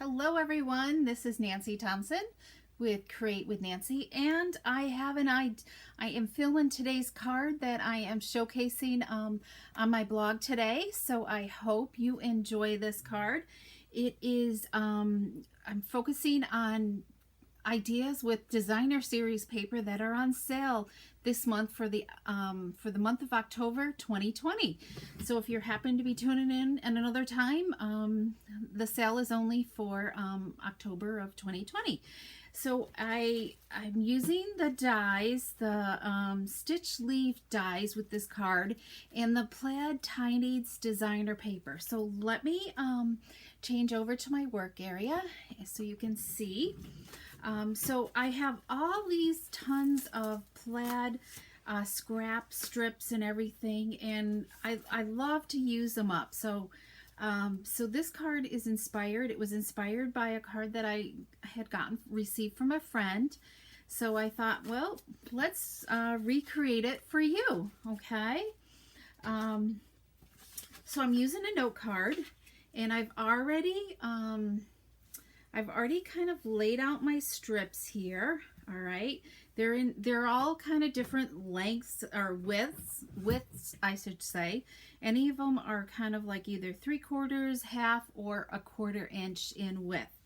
Hello everyone, this is Nancy Thompson with Create with Nancy, and I am filming today's card that I am showcasing on my blog today, so I hope you enjoy this card. It is, I'm focusing on ideas with designer series paper that are on sale this month for the month of October 2020. So if you happen to be tuning in at another time, the sale is only for October of 2020. So I'm using the dies, the stitch leaf dies with this card and the Plaid Tidings designer paper. So let me change over to my work area so you can see. So I have all these tons of plaid scrap strips and everything, and I love to use them up. So this card is inspired. It was inspired by a card that I had received from a friend. So I thought, well, let's recreate it for you, okay? So I'm using a note card, and I've already kind of laid out my strips here. All right, they're all kind of different lengths or widths I should say. Any of them are kind of like either 3/4, half, or a 1/4 inch in width.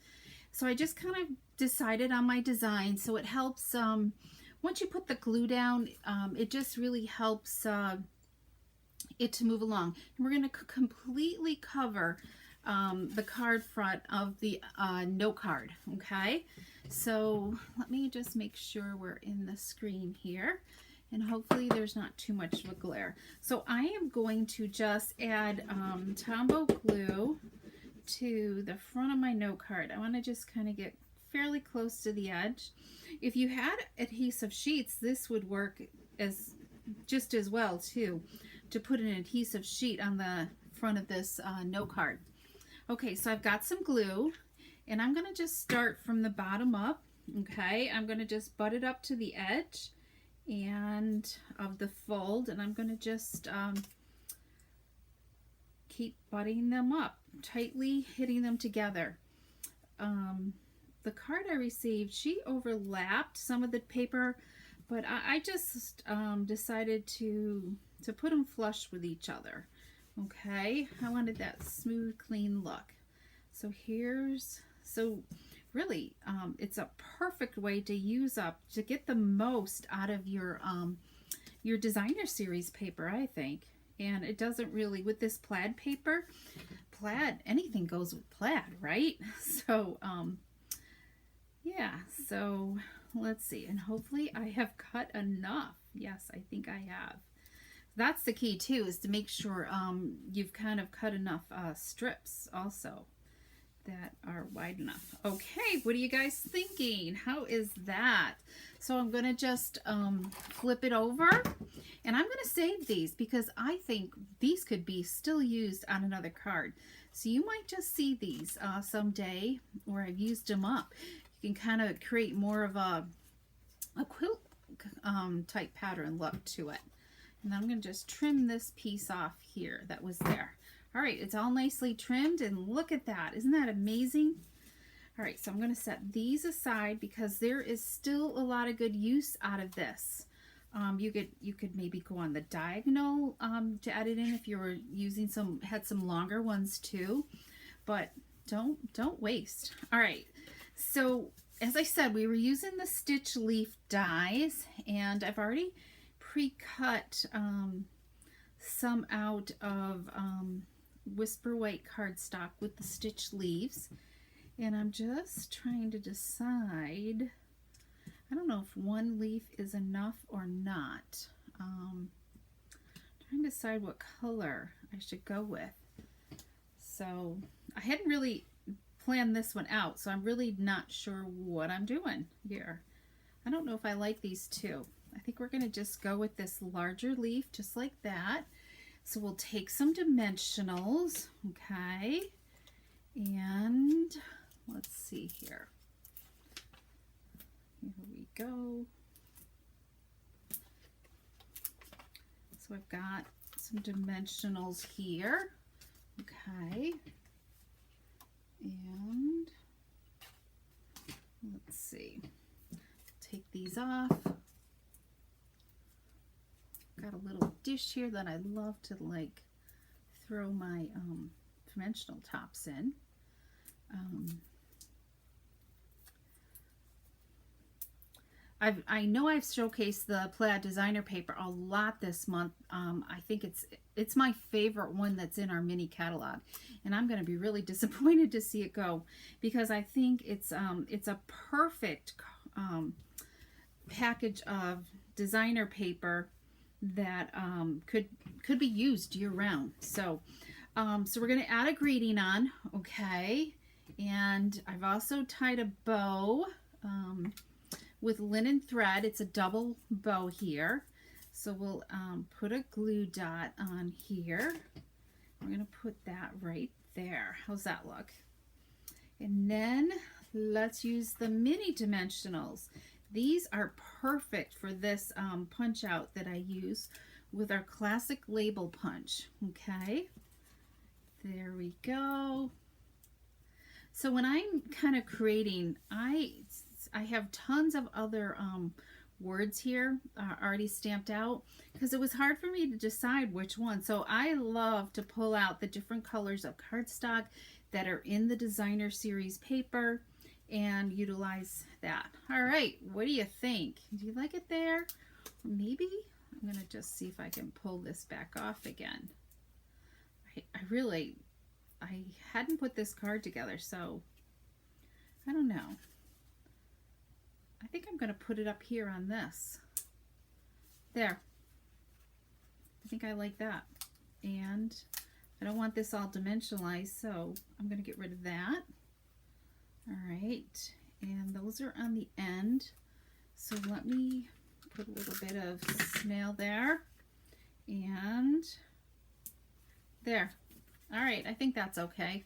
So I just kind of decided on my design, so it helps once you put the glue down, it just really helps it to move along. And we're going to completely cover the card front of the note card. Okay, so let me just make sure we're in the screen here, and hopefully there's not too much of a glare. So I am going to just add Tombow glue to the front of my note card. I want to just kind of get fairly close to the edge. If you had adhesive sheets, this would work just as well too, to put an adhesive sheet on the front of this note card. Okay, so I've got some glue, and I'm going to just start from the bottom up. Okay, I'm going to just butt it up to the edge and of the fold, and I'm going to just keep butting them up, tightly hitting them together. The card I received, she overlapped some of the paper, but I just decided to put them flush with each other. Okay, I wanted that smooth, clean look. So really, it's a perfect way to get the most out of your designer series paper, I think. And it doesn't really, with this plaid paper, anything goes with plaid, right? So, yeah, so let's see. And hopefully I have cut enough. Yes, I think I have. That's the key too, is to make sure you've kind of cut enough strips also that are wide enough. Okay, what are you guys thinking? How is that? So I'm going to just flip it over, and I'm going to save these because I think these could be still used on another card. So you might just see these someday where I've used them up. You can kind of create more of a quilt type pattern look to it. And I'm going to just trim this piece off here that was there. All right, it's all nicely trimmed, and look at that. Isn't that amazing? All right, so I'm going to set these aside because there is still a lot of good use out of this. You could maybe go on the diagonal to add it in if you were using had some longer ones too, but don't waste. All right, so as I said, we were using the stitch leaf dies, and I've already pre-cut some out of Whisper White cardstock with the stitch leaves, and I'm just trying to decide. I don't know if one leaf is enough or not. Trying to decide what color I should go with. So I hadn't really planned this one out, so I'm really not sure what I'm doing here. I don't know if I like these two. I think we're going to just go with this larger leaf, just like that. So we'll take some dimensionals, okay? And let's see here. Here we go. So I've got some dimensionals here, okay? And Let's see. Take these off. Got a little dish here that I love to like throw my dimensional tops in. I know I've showcased the Plaid designer paper a lot this month. I think it's my favorite one that's in our mini catalog, and I'm going to be really disappointed to see it go, because I think it's a perfect package of designer paper that could be used year round. So so we're going to add a greeting on, okay? And I've also tied a bow with linen thread. It's a double bow here. So we'll put a glue dot on here. We're going to put that right there. How's that look? And then let's use the mini dimensionals. These are perfect for this punch out that I use with our classic label punch. Okay, there we go. So when I'm kind of creating, I have tons of other words here already stamped out, because it was hard for me to decide which one. So I love to pull out the different colors of cardstock that are in the designer series paper and utilize that. All right, what do you think? Do you like it there? Maybe I'm gonna just see if I can pull this back off again. I hadn't put this card together, so I don't know. I think I'm gonna put it up here on this. There. I think I like that. And I don't want this all dimensionalized, so I'm gonna get rid of that. All right, and those are on the end. So let me put a little bit of snail there, and there. All right, I think that's okay.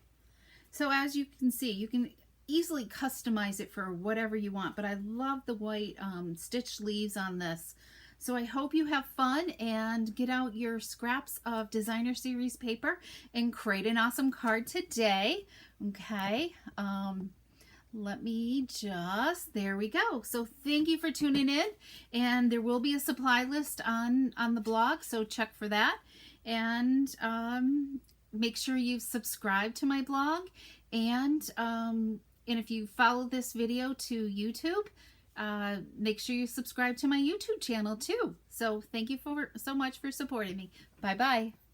So as you can see, you can easily customize it for whatever you want, but I love the white stitch leaves on this. So I hope you have fun and get out your scraps of designer series paper and create an awesome card today. Okay. Let me just, there we go. So thank you for tuning in, and there will be a supply list on the blog, so check for that. And make sure you subscribe to my blog, and if you follow this video to YouTube, make sure you subscribe to my YouTube channel too. So thank you so much for supporting me. Bye bye.